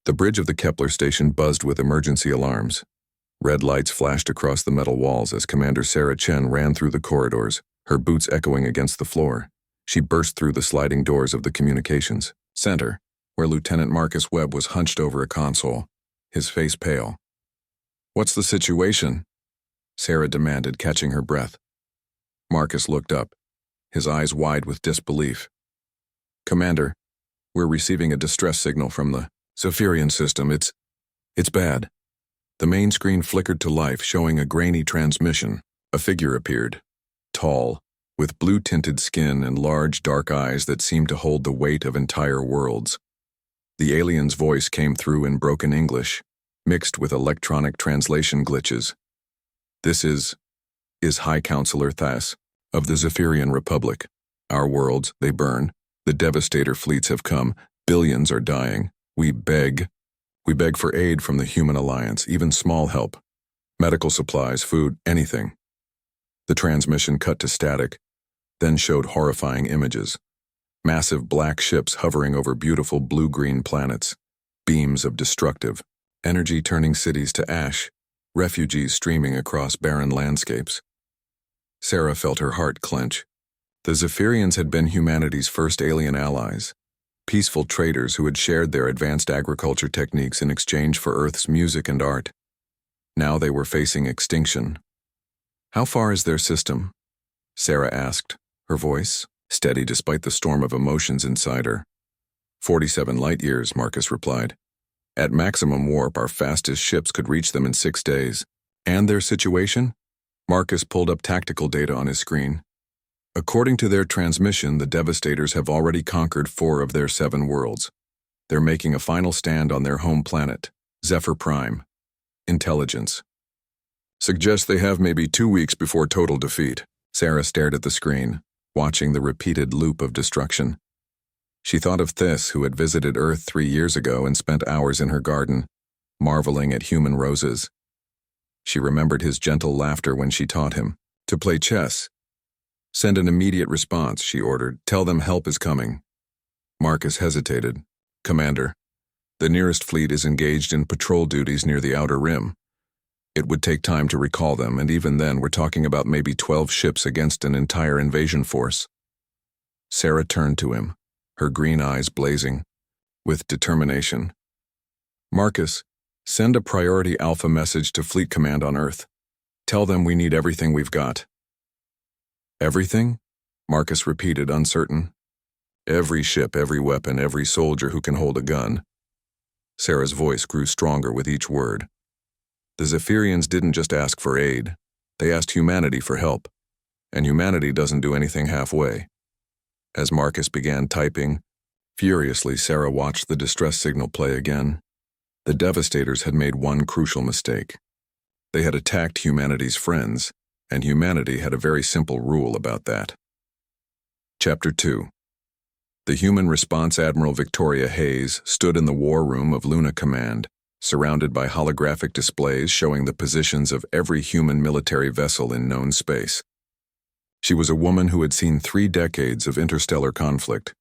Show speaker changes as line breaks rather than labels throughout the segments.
The bridge of the Kepler station buzzed with emergency alarms. Red lights flashed across the metal walls as Commander Sarah Chen ran through the corridors, her boots echoing against the floor. She burst through the sliding doors of the communications center, where Lieutenant Marcus Webb was hunched over a console, his face pale. "What's the situation?" Sarah demanded, catching her breath. Marcus looked up, his eyes wide with disbelief. "Commander, we're receiving a distress signal from the Zephyrian system. It's bad." The main screen flickered to life, showing a grainy transmission. A figure appeared, tall, with blue-tinted skin and large dark eyes that seemed to hold the weight of entire worlds. The alien's voice came through in broken English, mixed with electronic translation glitches. "This is High Counselor Thas, of the Zephyrian Republic. Our worlds, they burn. The Devastator fleets have come. Billions are dying. We beg for aid from the Human Alliance, even small help. Medical supplies, food, anything." The transmission cut to static, then showed horrifying images. Massive black ships hovering over beautiful blue-green planets, beams of destructive energy turning cities to ash, refugees streaming across barren landscapes. Sarah felt her heart clench. The Zephyrians had been humanity's first alien allies, peaceful traders who had shared their advanced agriculture techniques in exchange for Earth's music and art. Now they were facing extinction. "How far is their system?" Sarah asked, her voice steady despite the storm of emotions inside her. 47 light years, Marcus replied. "At maximum warp, our fastest ships could reach them in 6 days. And their situation?" Marcus pulled up tactical data on his screen. "According to their transmission, the Devastators have already conquered 4 of their 7 worlds. They're making a final stand on their home planet, Zephyr Prime. Intelligence suggests they have maybe 2 weeks before total defeat." Sarah stared at the screen, watching the repeated loop of destruction. She thought of Thys, who had visited Earth 3 years ago and spent hours in her garden, marveling at human roses. She remembered his gentle laughter when she taught him to play chess. "Send an immediate response," she ordered. "Tell them help is coming." Marcus hesitated. "Commander, the nearest fleet is engaged in patrol duties near the Outer Rim. It would take time to recall them, and even then we're talking about maybe 12 ships against an entire invasion force." Sarah turned to him, her green eyes blazing with determination. "Marcus, send a priority alpha message to Fleet Command on Earth. Tell them we need everything we've got." "Everything?" Marcus repeated, uncertain. "Every ship, every weapon, every soldier who can hold a gun." Sarah's voice grew stronger with each word. "The Zephyrians didn't just ask for aid. They asked humanity for help. And humanity doesn't do anything halfway." As Marcus began typing, furiously Sarah watched the distress signal play again. The Devastators had made one crucial mistake. They had attacked humanity's friends, and humanity had a very simple rule about that. Chapter 2. The Human Response Admiral Victoria Hayes stood in the war room of Luna Command, surrounded by holographic displays showing the positions of every human military vessel in known space. She was a woman who had seen 3 decades of interstellar conflict,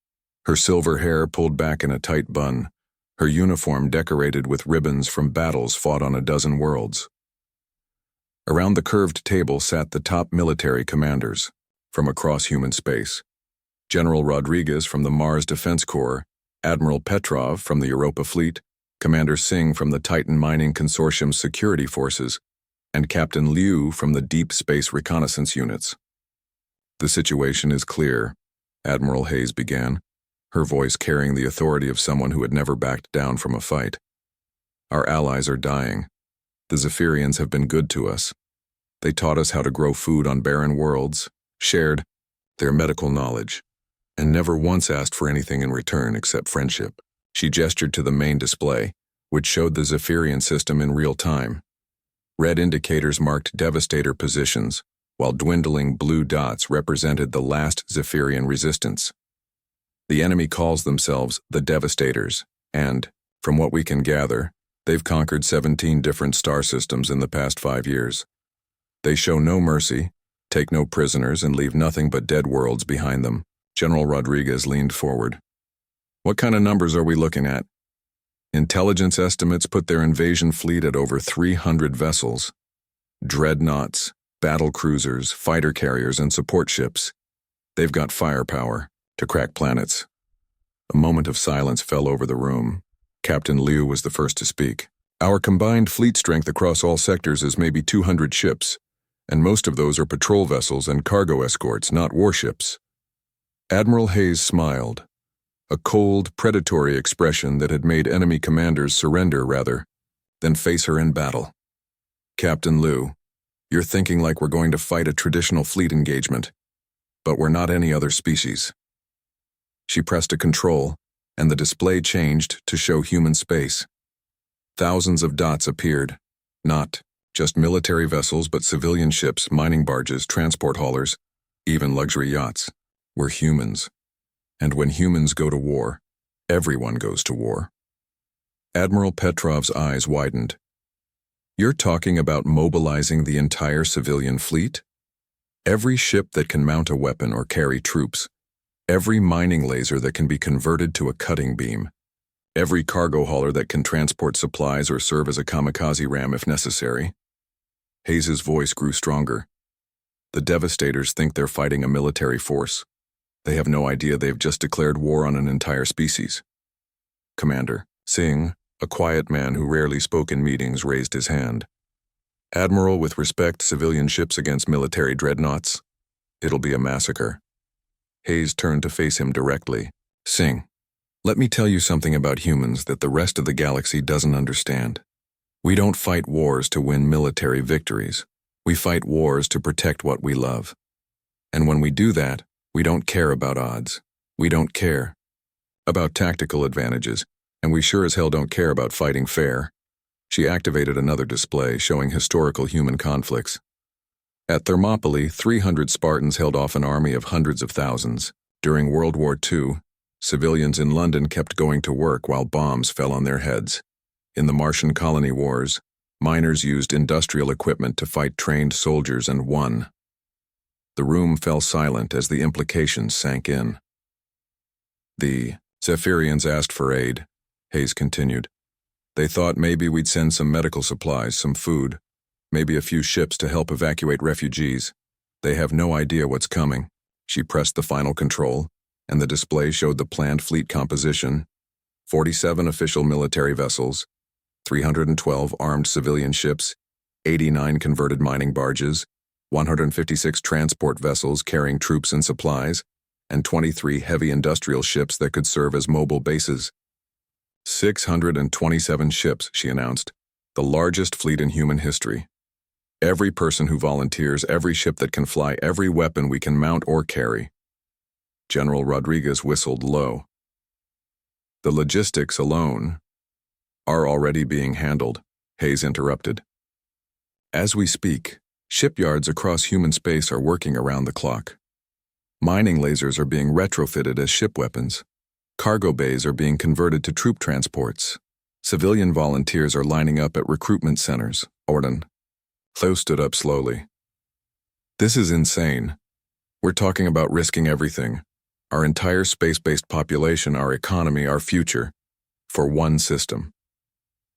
her silver hair pulled back in a tight bun, her uniform decorated with ribbons from battles fought on a dozen worlds. Around the curved table sat the top military commanders from across human space. General Rodriguez from the Mars Defense Corps, Admiral Petrov from the Europa Fleet, Commander Singh from the Titan Mining Consortium's security forces, and Captain Liu from the Deep Space Reconnaissance Units. "The situation is clear," Admiral Hayes began, her voice carrying the authority of someone who had never backed down from a fight. "Our allies are dying. The Zephyrians have been good to us. They taught us how to grow food on barren worlds, shared their medical knowledge, and never once asked for anything in return except friendship." She gestured to the main display, which showed the Zephyrian system in real time. Red indicators marked Devastator positions, while dwindling blue dots represented the last Zephyrian resistance. "The enemy calls themselves the Devastators, and, from what we can gather, they've conquered 17 different star systems in the past 5 years. They show no mercy, take no prisoners, and leave nothing but dead worlds behind them." General Rodriguez leaned forward. "What kind of numbers are we looking at?" Intelligence estimates put their invasion fleet at over 300 vessels. Dreadnoughts, battle cruisers, fighter carriers, and support ships. They've got firepower to crack planets. A moment of silence fell over the room. Captain Liu was the first to speak. Our combined fleet strength across all sectors is maybe 200 ships, and most of those are patrol vessels and cargo escorts, not warships. Admiral Hayes smiled, a cold, predatory expression that had made enemy commanders surrender rather than face her in battle. Captain Liu, you're thinking like we're going to fight a traditional fleet engagement, but we're not any other species. She pressed a control, and the display changed to show human space. Thousands of dots appeared, not just military vessels but civilian ships, mining barges, transport haulers, even luxury yachts. We're humans. And when humans go to war, everyone goes to war. Admiral Petrov's eyes widened. You're talking about mobilizing the entire civilian fleet? Every ship that can mount a weapon or carry troops, every mining laser that can be converted to a cutting beam, every cargo hauler that can transport supplies or serve as a kamikaze ram if necessary. Hayes's voice grew stronger. The Devastators think they're fighting a military force. They have no idea they've just declared war on an entire species. Commander Singh, a quiet man who rarely spoke in meetings, raised his hand. Admiral, with respect, civilian ships against military dreadnoughts. It'll be a massacre. Hayes turned to face him directly. Singh, let me tell you something about humans that the rest of the galaxy doesn't understand. We don't fight wars to win military victories. We fight wars to protect what we love. And when we do that, we don't care about odds. We don't care about tactical advantages, and we sure as hell don't care about fighting fair. She activated another display showing historical human conflicts. At Thermopylae, 300 Spartans held off an army of hundreds of thousands. During World War II, civilians in London kept going to work while bombs fell on their heads. In the Martian colony wars, miners used industrial equipment to fight trained soldiers and won. The room fell silent as the implications sank in. The Zephyrians asked for aid, Hayes continued. They thought maybe we'd send some medical supplies, some food, maybe a few ships to help evacuate refugees. They have no idea what's coming. She pressed the final control, and the display showed the planned fleet composition: 47 official military vessels, 312 armed civilian ships, 89 converted mining barges, 156 transport vessels carrying troops and supplies, and 23 heavy industrial ships that could serve as mobile bases. 627 ships, she announced, the largest fleet in human history. Every person who volunteers, every ship that can fly, every weapon we can mount or carry. General Rodriguez whistled low. The logistics alone are already being handled, Hayes interrupted. As we speak, shipyards across human space are working around the clock. Mining lasers are being retrofitted as ship weapons. Cargo bays are being converted to troop transports. Civilian volunteers are lining up at recruitment centers. Orden. Tho stood up slowly. This is insane. We're talking about risking everything. Our entire space-based population, our economy, our future, for one system.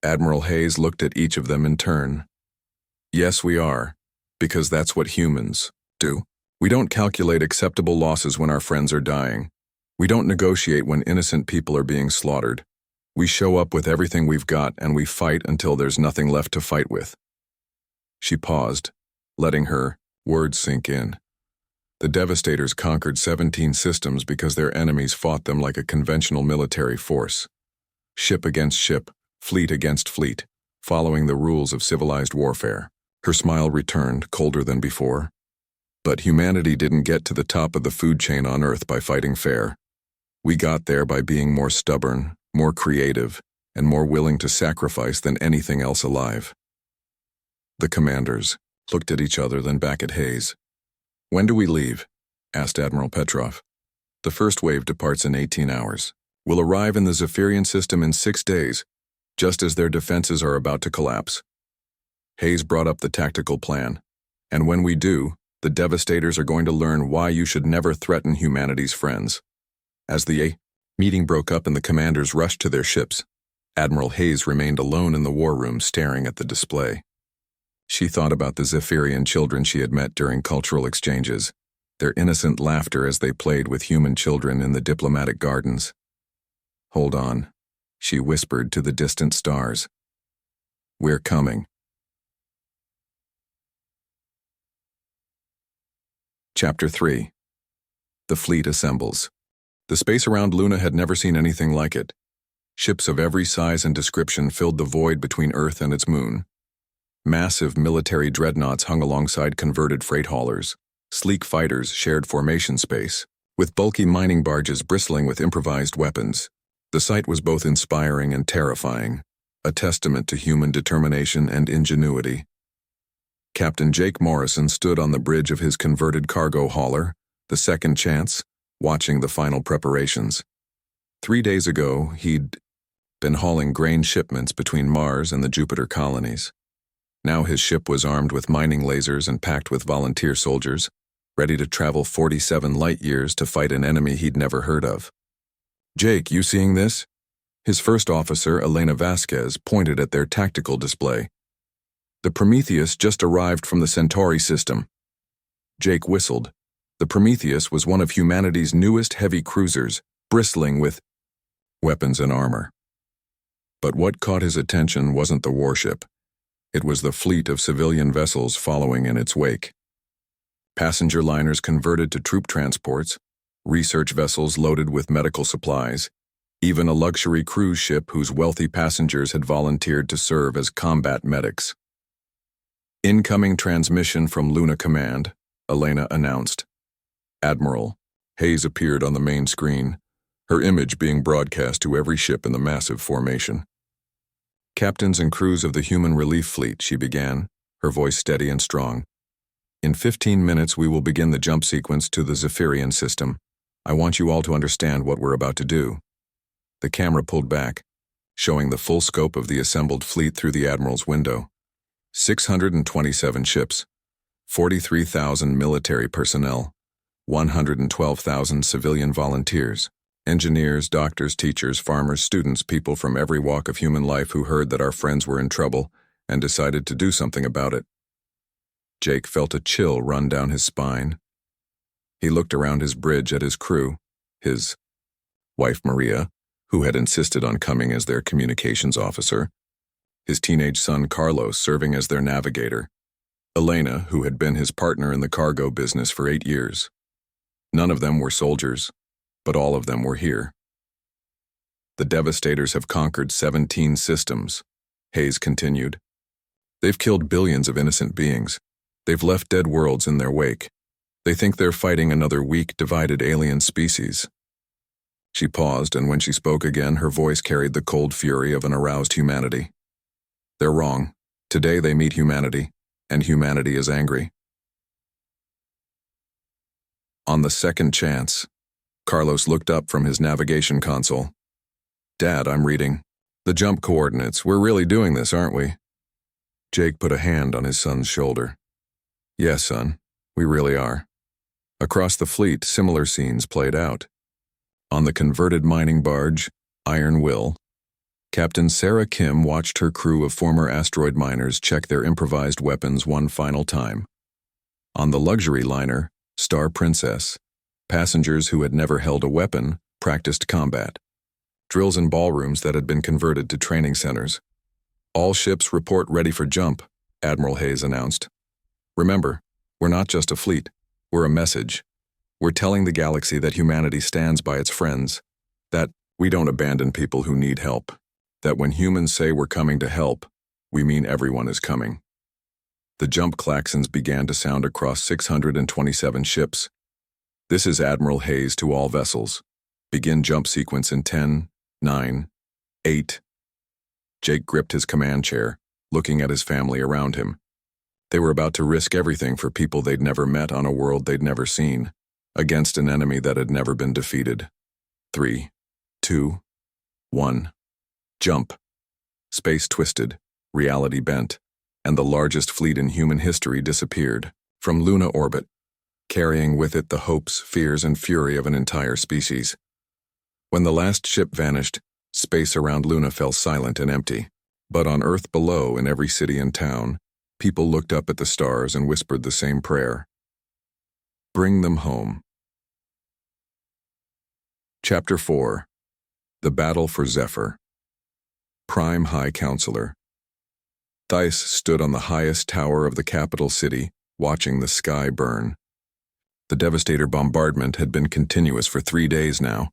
Admiral Hayes looked at each of them in turn. Yes, we are, because that's what humans do. We don't calculate acceptable losses when our friends are dying. We don't negotiate when innocent people are being slaughtered. We show up with everything we've got and we fight until there's nothing left to fight with. She paused, letting her words sink in. The Devastators conquered 17 systems because their enemies fought them like a conventional military force. Ship against ship, fleet against fleet, following the rules of civilized warfare. Her smile returned, colder than before. But humanity didn't get to the top of the food chain on Earth by fighting fair. We got there by being more stubborn, more creative, and more willing to sacrifice than anything else alive. The commanders looked at each other, then back at Hayes. When do we leave? Asked Admiral Petrov. The first wave departs in 18 hours. We'll arrive in the Zephyrian system in 6 days, just as their defenses are about to collapse. Hayes brought up the tactical plan. And when we do, the Devastators are going to learn why you should never threaten humanity's friends. As the meeting broke up and the commanders rushed to their ships, Admiral Hayes remained alone in the war room staring at the display. She thought about the Zephyrian children she had met during cultural exchanges, their innocent laughter as they played with human children in the diplomatic gardens. "Hold on," she whispered to the distant stars. "We're coming." Chapter 3. The fleet assembles. The space around Luna had never seen anything like it. Ships of every size and description filled the void between Earth and its moon. Massive military dreadnoughts hung alongside converted freight haulers. Sleek fighters shared formation space, with bulky mining barges bristling with improvised weapons. The sight was both inspiring and terrifying, a testament to human determination and ingenuity. Captain Jake Morrison stood on the bridge of his converted cargo hauler, the Second Chance, watching the final preparations. 3 days ago, he'd been hauling grain shipments between Mars and the Jupiter colonies. Now his ship was armed with mining lasers and packed with volunteer soldiers, ready to travel 47 light-years to fight an enemy he'd never heard of. "Jake, you seeing this?" His first officer, Elena Vasquez, pointed at their tactical display. "The Prometheus just arrived from the Centauri system." Jake whistled. The Prometheus was one of humanity's newest heavy cruisers, bristling with weapons and armor. But what caught his attention wasn't the warship. It was the fleet of civilian vessels following in its wake. Passenger liners converted to troop transports, research vessels loaded with medical supplies, even a luxury cruise ship whose wealthy passengers had volunteered to serve as combat medics. "Incoming transmission from Luna Command," Elena announced. Admiral Hayes appeared on the main screen, her image being broadcast to every ship in the massive formation. "Captains and crews of the Human Relief Fleet," she began, her voice steady and strong. "In 15 minutes we will begin the jump sequence to the Zephyrian system. I want you all to understand what we're about to do." The camera pulled back, showing the full scope of the assembled fleet through the Admiral's window. 627 ships, 43,000 military personnel, 112,000 civilian volunteers, engineers, doctors, teachers, farmers, students, people from every walk of human life who heard that our friends were in trouble and decided to do something about it. Jake felt a chill run down his spine. He looked around his bridge at his crew, his wife Maria, who had insisted on coming as their communications officer, his teenage son Carlos serving as their navigator, Elena, who had been his partner in the cargo business for 8 years. None of them were soldiers, but all of them were here. "The Devastators have conquered 17 systems," Hayes continued. "They've killed billions of innocent beings. They've left dead worlds in their wake. They think they're fighting another weak, divided alien species." She paused, and when she spoke again, her voice carried the cold fury of an aroused humanity. "They're wrong. Today they meet humanity, and humanity is angry." On the Second Chance, Carlos looked up from his navigation console. "Dad, I'm reading the jump coordinates. We're really doing this, aren't we?" Jake put a hand on his son's shoulder. "Yes, son, we really are." Across the fleet, similar scenes played out. On the converted mining barge, Iron Will, Captain Sarah Kim watched her crew of former asteroid miners check their improvised weapons one final time. On the luxury liner, Star Princess, passengers who had never held a weapon practiced combat. Drills in ballrooms that had been converted to training centers. "All ships report ready for jump," Admiral Hayes announced. "Remember, we're not just a fleet, we're a message. We're telling the galaxy that humanity stands by its friends, that we don't abandon people who need help, that when humans say we're coming to help, we mean everyone is coming." The jump klaxons began to sound across 627 ships. "This is Admiral Hayes to all vessels. Begin jump sequence in 10, 9, 8. Jake gripped his command chair, looking at his family around him. They were about to risk everything for people they'd never met on a world they'd never seen, against an enemy that had never been defeated. 3, 2, 1. Jump. Space twisted, reality bent, and the largest fleet in human history disappeared from Luna orbit, carrying with it the hopes, fears, and fury of an entire species. When the last ship vanished, Space around Luna fell silent and empty. But on Earth below, in every city and town, people looked up at the stars and whispered the same prayer. Bring them home. Chapter 4. The Battle for Zephyr. Prime High Counselor. Thais stood on the highest tower of the capital city, watching the sky burn. The devastator bombardment had been continuous for 3 days now,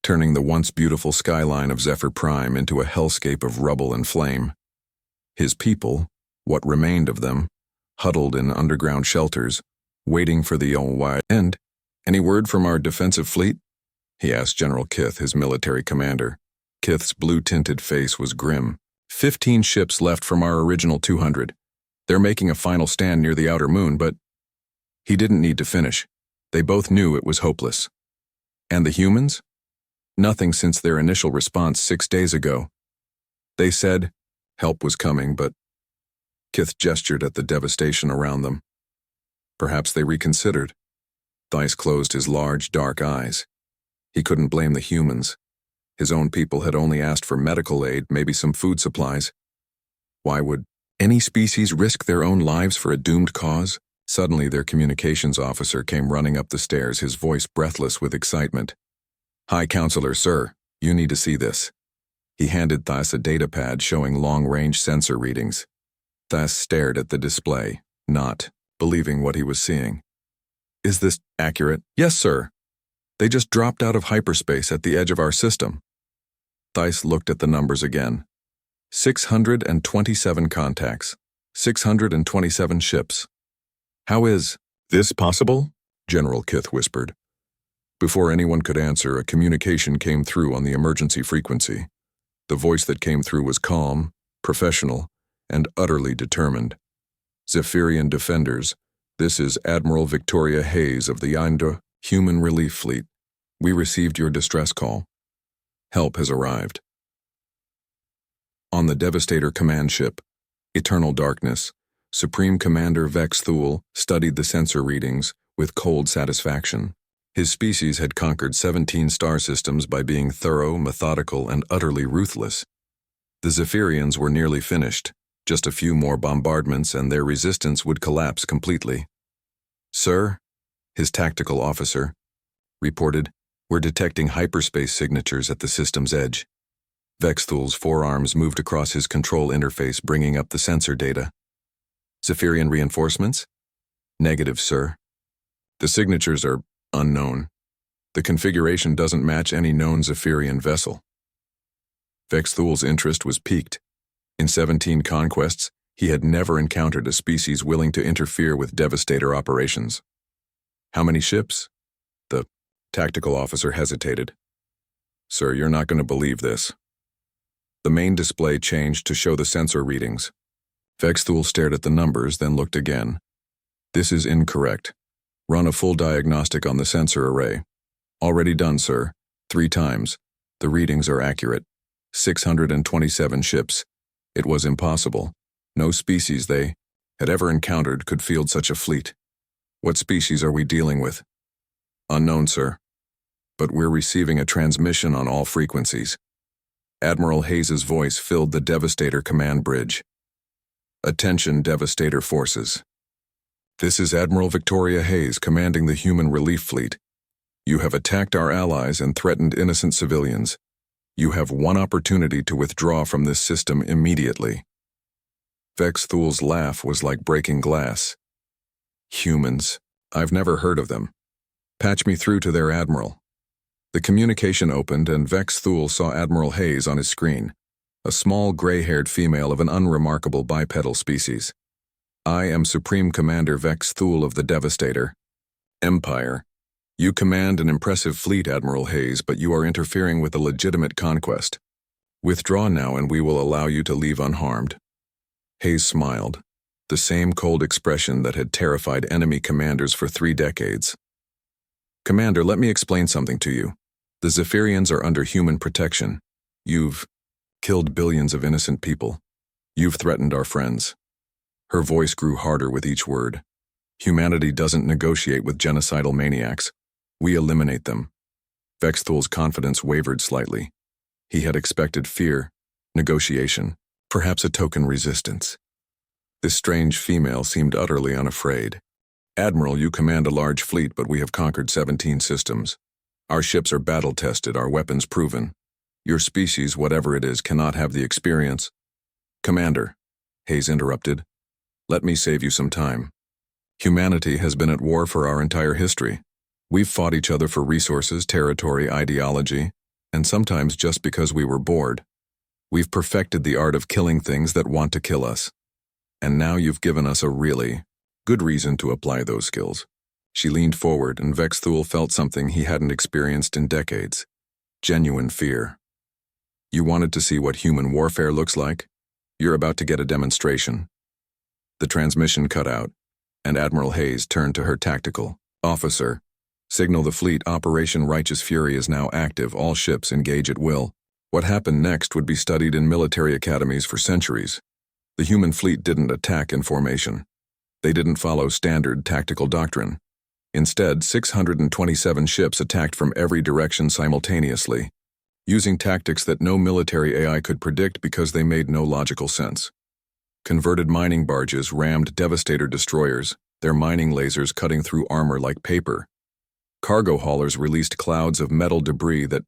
turning the once beautiful skyline of Zephyr Prime into a hellscape of rubble and flame. His people, what remained of them, huddled in underground shelters, waiting for the all-wide end. Any word from our defensive fleet? He asked General Kith, his military commander. Kith's blue-tinted face was grim. 15 ships left from our original 200. They're making a final stand near the outer moon, but he didn't need to finish. They both knew it was hopeless. And the humans? Nothing since their initial response 6 days ago. They said help was coming, but Kith gestured at the devastation around them. Perhaps they reconsidered. Thais closed his large, dark eyes. He couldn't blame the humans. His own people had only asked for medical aid, maybe some food supplies. Why would any species risk their own lives for a doomed cause? Suddenly, their communications officer came running up the stairs, his voice breathless with excitement. High Counselor, sir, you need to see this. He handed Thais a data pad showing long-range sensor readings. Thais stared at the display, not believing what he was seeing. Is this accurate? Yes, sir. They just dropped out of hyperspace at the edge of our system. Thais looked at the numbers again. 627 contacts. 627 ships. How is this possible? General Kith whispered. Before anyone could answer, a communication came through on the emergency frequency. The voice that came through was calm, professional, and utterly determined. Zephyrian defenders, this is Admiral Victoria Hayes of the Indra Human Relief Fleet. We received your distress call. Help has arrived. On the Devastator command ship, Eternal Darkness, Supreme Commander Vex Thule studied the sensor readings with cold satisfaction. His species had conquered 17 star systems by being thorough, methodical, and utterly ruthless. The Zephyrians were nearly finished. Just a few more bombardments and their resistance would collapse completely. Sir, his tactical officer reported, we're detecting hyperspace signatures at the system's edge. Vex Thule's forearms moved across his control interface, bringing up the sensor data. Zephyrian reinforcements? Negative, sir. The signatures are unknown. The configuration doesn't match any known Zephyrian vessel. Vex Thule's interest was piqued. In 17 conquests, he had never encountered a species willing to interfere with Devastator operations. How many ships? The tactical officer hesitated. Sir, you're not going to believe this. The main display changed to show the sensor readings. Vex Thule stared at the numbers, then looked again. This is incorrect. Run a full diagnostic on the sensor array. Already done, sir. 3 times. The readings are accurate. 627 ships. It was impossible. No species they had ever encountered could field such a fleet. What species are we dealing with? Unknown, sir. But we're receiving a transmission on all frequencies. Admiral Hayes' voice filled the Devastator command bridge. Attention, Devastator forces. This is Admiral Victoria Hayes commanding the Human Relief Fleet. You have attacked our allies and threatened innocent civilians. You have one opportunity to withdraw from this system immediately. Vex Thule's laugh was like breaking glass. Humans. I've never heard of them. Patch me through to their admiral. The communication opened and Vex Thule saw Admiral Hayes on his screen, a small gray-haired female of an unremarkable bipedal species. I am Supreme Commander Vex Thule of the Devastator. Empire. You command an impressive fleet, Admiral Hayes, but you are interfering with a legitimate conquest. Withdraw now and we will allow you to leave unharmed. Hayes smiled, the same cold expression that had terrified enemy commanders for 3 decades. Commander, let me explain something to you. The Zephyrians are under human protection. You've killed billions of innocent people. You've threatened our friends. Her voice grew harder with each word. Humanity doesn't negotiate with genocidal maniacs. We eliminate them. Vex Thule's confidence wavered slightly. He had expected fear, negotiation, perhaps a token resistance. This strange female seemed utterly unafraid. "Admiral, you command a large fleet, but we have conquered 17 systems. Our ships are battle-tested, our weapons proven. Your species, whatever it is, cannot have the experience." "Commander," Hayes interrupted, "let me save you some time. Humanity has been at war for our entire history. We've fought each other for resources, territory, ideology, and sometimes just because we were bored. We've perfected the art of killing things that want to kill us. And now you've given us a really good reason to apply those skills." She leaned forward, and Vex Thule felt something he hadn't experienced in decades. Genuine fear. "You wanted to see what human warfare looks like? You're about to get a demonstration." The transmission cut out, and Admiral Hayes turned to her tactical officer. "Signal the fleet. Operation Righteous Fury is now active. All ships engage at will." What happened next would be studied in military academies for centuries. The human fleet didn't attack in formation. They didn't follow standard tactical doctrine. Instead, 627 ships attacked from every direction simultaneously, using tactics that no military AI could predict because they made no logical sense. Converted mining barges rammed Devastator destroyers, their mining lasers cutting through armor like paper. Cargo haulers released clouds of metal debris that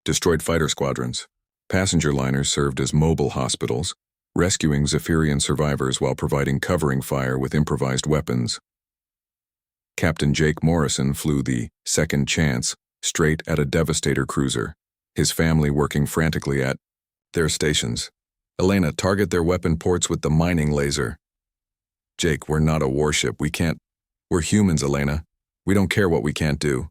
destroyed fighter squadrons. Passenger liners served as mobile hospitals, rescuing Zephyrian survivors while providing covering fire with improvised weapons. Captain Jake Morrison flew the Second Chance straight at a Devastator cruiser, his family working frantically at their stations. "Elena, target their weapon ports with the mining laser." "Jake, we're not a warship. We can't. We're humans, Elena. We don't care what we can't do."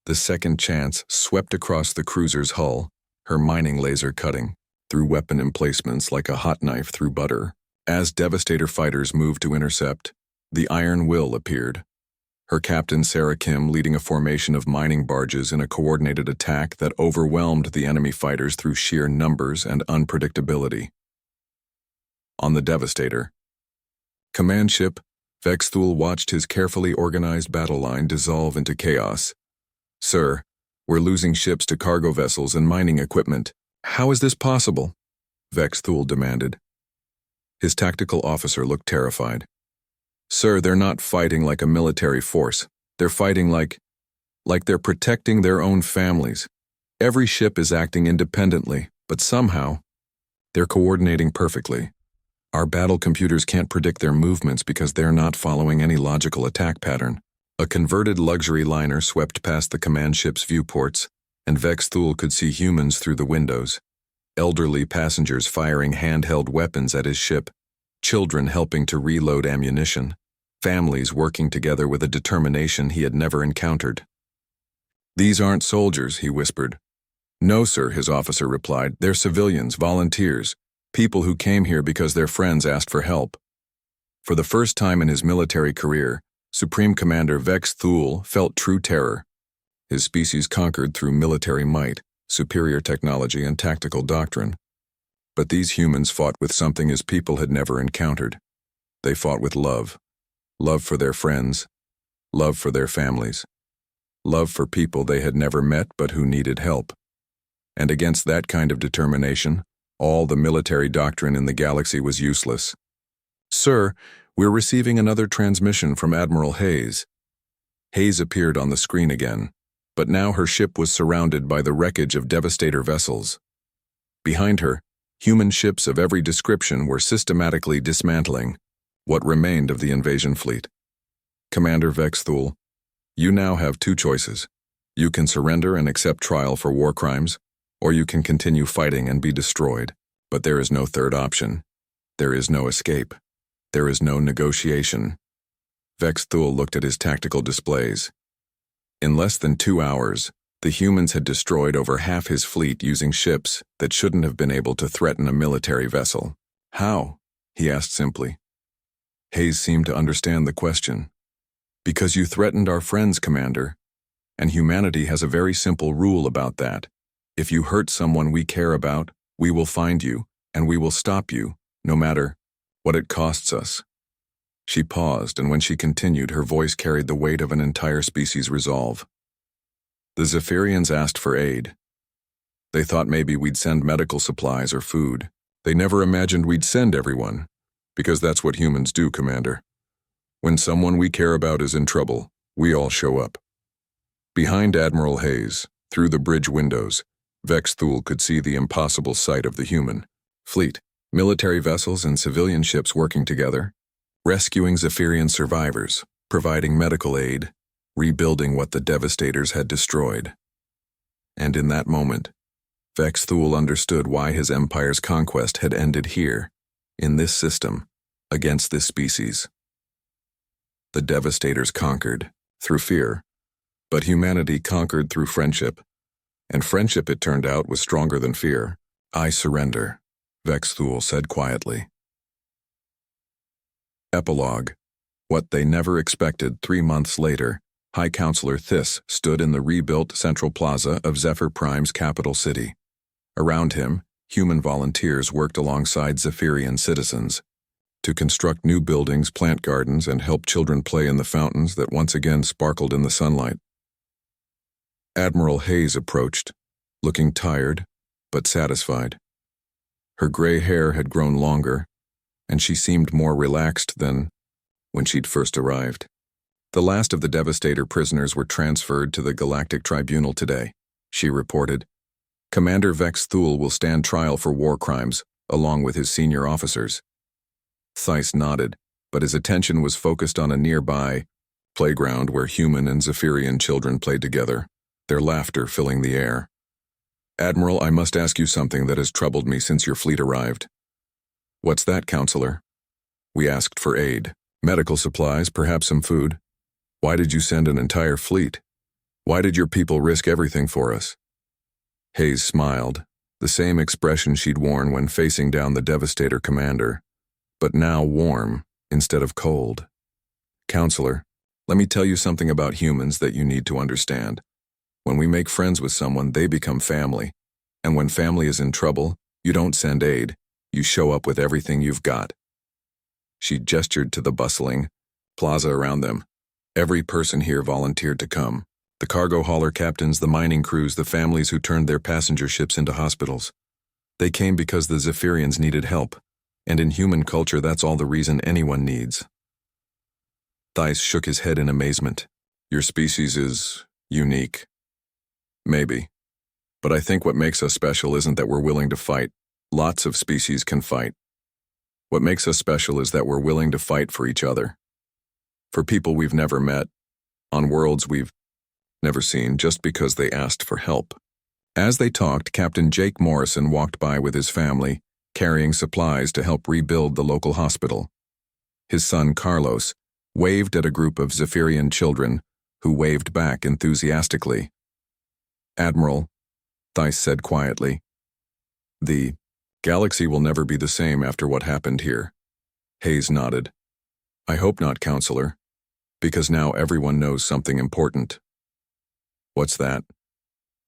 The Second Chance swept across the cruiser's hull, her mining laser cutting through weapon emplacements like a hot knife through butter. As Devastator fighters moved to intercept, the Iron Will appeared, her captain Sarah Kim leading a formation of mining barges in a coordinated attack that overwhelmed the enemy fighters through sheer numbers and unpredictability. On the Devastator, command ship, Vex Thule watched his carefully organized battle line dissolve into chaos. "Sir, we're losing ships to cargo vessels and mining equipment. How is this possible?" Vex Thule demanded. His tactical officer looked terrified. "Sir, they're not fighting like a military force. They're fighting like they're protecting their own families. Every ship is acting independently, but somehow, they're coordinating perfectly. Our battle computers can't predict their movements because they're not following any logical attack pattern." A converted luxury liner swept past the command ship's viewports, and Vex Thule could see humans through the windows. Elderly passengers firing handheld weapons at his ship, children helping to reload ammunition, families working together with a determination he had never encountered. "These aren't soldiers," he whispered. "No, sir," his officer replied. "They're civilians, volunteers, people who came here because their friends asked for help." For the first time in his military career, Supreme Commander Vex Thule felt true terror. His species conquered through military might, superior technology, and tactical doctrine. But these humans fought with something his people had never encountered. They fought with love. Love for their friends. Love for their families. Love for people they had never met but who needed help. And against that kind of determination, all the military doctrine in the galaxy was useless. "Sir, we're receiving another transmission from Admiral Hayes." Hayes appeared on the screen again, but now her ship was surrounded by the wreckage of Devastator vessels. Behind her, human ships of every description were systematically dismantling what remained of the invasion fleet. "Commander Vex Thule, you now have two choices. You can surrender and accept trial for war crimes, or you can continue fighting and be destroyed. But there is no third option. There is no escape. There is no negotiation." Vex Thule looked at his tactical displays. In less than 2 hours, the humans had destroyed over half his fleet using ships that shouldn't have been able to threaten a military vessel. "How?" he asked simply. Hayes seemed to understand the question. "Because you threatened our friends, Commander. And humanity has a very simple rule about that. If you hurt someone we care about, we will find you, and we will stop you, no matter what it costs us." She paused, and when she continued, her voice carried the weight of an entire species' resolve. "The Zephyrians asked for aid. They thought maybe we'd send medical supplies or food. They never imagined we'd send everyone, because that's what humans do, Commander. When someone we care about is in trouble, we all show up. Behind Admiral Hayes, through the bridge windows, Vex Thule could see the impossible sight of the human fleet, military vessels and civilian ships working together, rescuing Zephyrian survivors, providing medical aid, rebuilding what the Devastators had destroyed. And in that moment, Vex Thule understood why his empire's conquest had ended here, in this system, against this species. The Devastators conquered, through fear, but humanity conquered through friendship, and friendship, it turned out, was stronger than fear. I surrender, Vex Thule said quietly. Epilogue. What they never expected. 3 months later, High Counselor Thys stood in the rebuilt central plaza of Zephyr Prime's capital city. Around him, human volunteers worked alongside Zephyrian citizens to construct new buildings, plant gardens, and help children play in the fountains that once again sparkled in the sunlight. Admiral Hayes approached, looking tired, but satisfied. Her gray hair had grown longer, and she seemed more relaxed than when she'd first arrived. The last of the Devastator prisoners were transferred to the Galactic Tribunal today, she reported. Commander Vex Thule will stand trial for war crimes, along with his senior officers. Thys nodded, but his attention was focused on a nearby playground where human and Zephyrian children played together, their laughter filling the air. Admiral, I must ask you something that has troubled me since your fleet arrived. What's that, Counselor? We asked for aid. Medical supplies, perhaps some food. Why did you send an entire fleet? Why did your people risk everything for us? Hayes smiled, the same expression she'd worn when facing down the Devastator commander, but now warm instead of cold. Counselor, let me tell you something about humans that you need to understand. When we make friends with someone, they become family. And when family is in trouble, you don't send aid, you show up with everything you've got. She gestured to the bustling plaza around them. Every person here volunteered to come. The cargo hauler captains, the mining crews, the families who turned their passenger ships into hospitals. They came because the Zephyrians needed help, and in human culture that's all the reason anyone needs. Thys shook his head in amazement. Your species is unique. Maybe. But I think what makes us special isn't that we're willing to fight. Lots of species can fight. What makes us special is that we're willing to fight for each other. For people we've never met, on worlds we've never seen, just because they asked for help. As they talked, Captain Jake Morrison walked by with his family, carrying supplies to help rebuild the local hospital. His son, Carlos, waved at a group of Zephyrian children, who waved back enthusiastically. Admiral, Thys said quietly, the galaxy will never be the same after what happened here. Hayes nodded. I hope not, Counselor, because now everyone knows something important. What's that?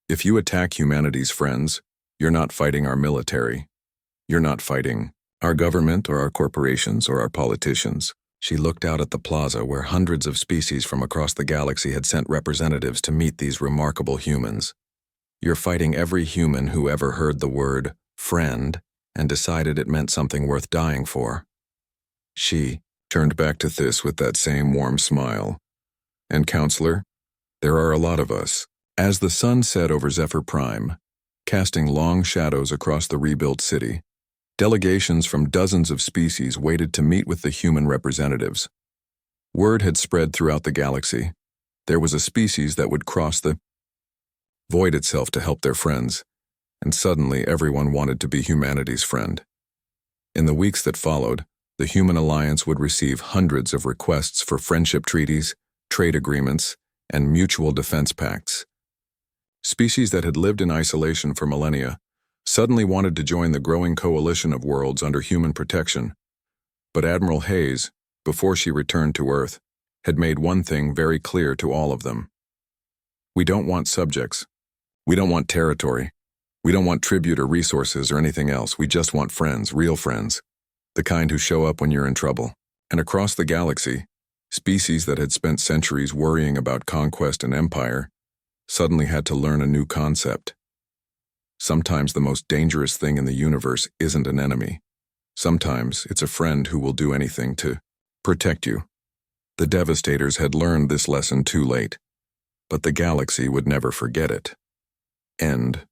If you attack humanity's friends, you're not fighting our military. You're not fighting our government or our corporations or our politicians. She looked out at the plaza where hundreds of species from across the galaxy had sent representatives to meet these remarkable humans. You're fighting every human who ever heard the word friend and decided it meant something worth dying for. She turned back to Thys with that same warm smile. And Counselor, there are a lot of us. As the sun set over Zephyr Prime, casting long shadows across the rebuilt city, delegations from dozens of species waited to meet with the human representatives. Word had spread throughout the galaxy. There was a species that would cross the void itself to help their friends, and suddenly everyone wanted to be humanity's friend. In the weeks that followed, the Human Alliance would receive hundreds of requests for friendship treaties, trade agreements, and mutual defense pacts. Species that had lived in isolation for millennia suddenly wanted to join the growing coalition of worlds under human protection. But Admiral Hayes, before she returned to Earth, had made one thing very clear to all of them. We don't want subjects. We don't want territory. We don't want tribute or resources or anything else. We just want friends, real friends. The kind who show up when you're in trouble. And across the galaxy, species that had spent centuries worrying about conquest and empire suddenly had to learn a new concept. Sometimes the most dangerous thing in the universe isn't an enemy. Sometimes it's a friend who will do anything to protect you. The Devastators had learned this lesson too late, but the galaxy would never forget it. End.